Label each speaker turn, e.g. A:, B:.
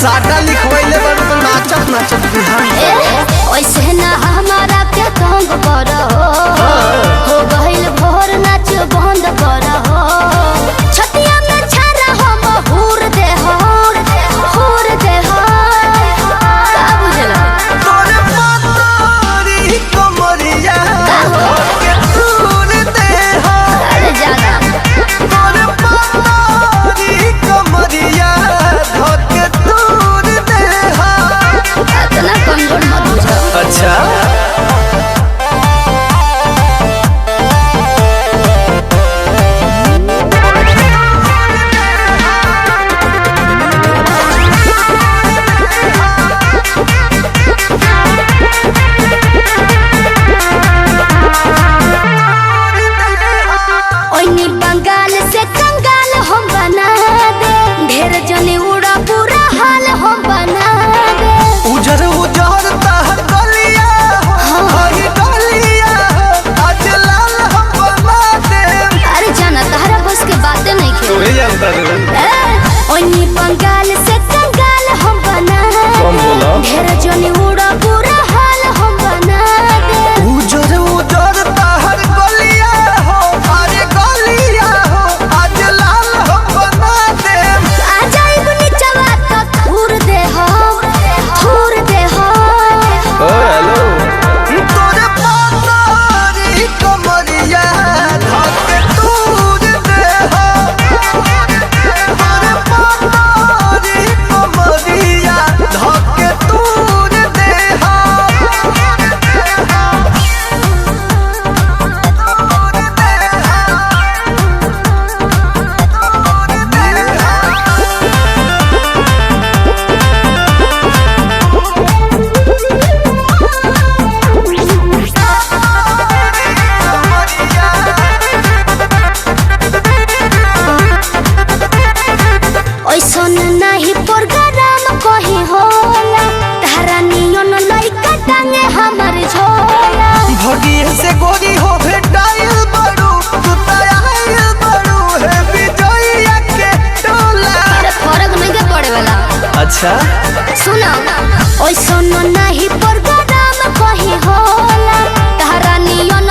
A: साटा लिखवैले बड़ तो नाचत नाचत बिहान
B: ओइसे ना हमारा के तंग करो हो गइल भोर नाच बंद करो छतिया में छारा हम हुर दे हो का बुझला
A: तोरे पतोरी कमरिया के तूर दे हो
B: अरे जाना
A: तोरे पतोरी कमरिया के तूर दे हो
B: इतना कमजोर मत बुझो।
A: अच्छा
B: ओइनी बंगाल से कंगाल हम बना दे ढेर जने उड़ा पूरा हाल हम बना दे
A: उजर उजर तहर गलिया हरी गलिया आज लाल हम बना दे
B: अरे जाना तहरा बस के बातें नहीं खेल
A: तू ही जानता रे
B: ओइनी बंगाल से कंगाल हम बना
A: कौन बोला
B: ढेर जने उड़ा पूरा हाल हम बना दे
A: उजर उजर तहर गलिया हो हरी गलिया हो आज लाल हम बना दे
B: आ जाइब नीचवा तो थूर दे हो
A: हेलो तोरे पतोरी कमरिया धके तूर दे हो तोरे पतोरी कमरिया धके तूर दे हो
B: ओइसन नाही प्रोग्राम कहीं होला तारा नियन लइका टांगे हमर झोला
A: भगिए से गोरी हो भेटाइल बड़ू तू तयाइल बड़ू है विजयया के टोला
B: अरे फर्क नहीं के पड़े वाला
A: अच्छा
B: सुनो ओइसन नाही प्रोग्राम कहीं होला तारा नियन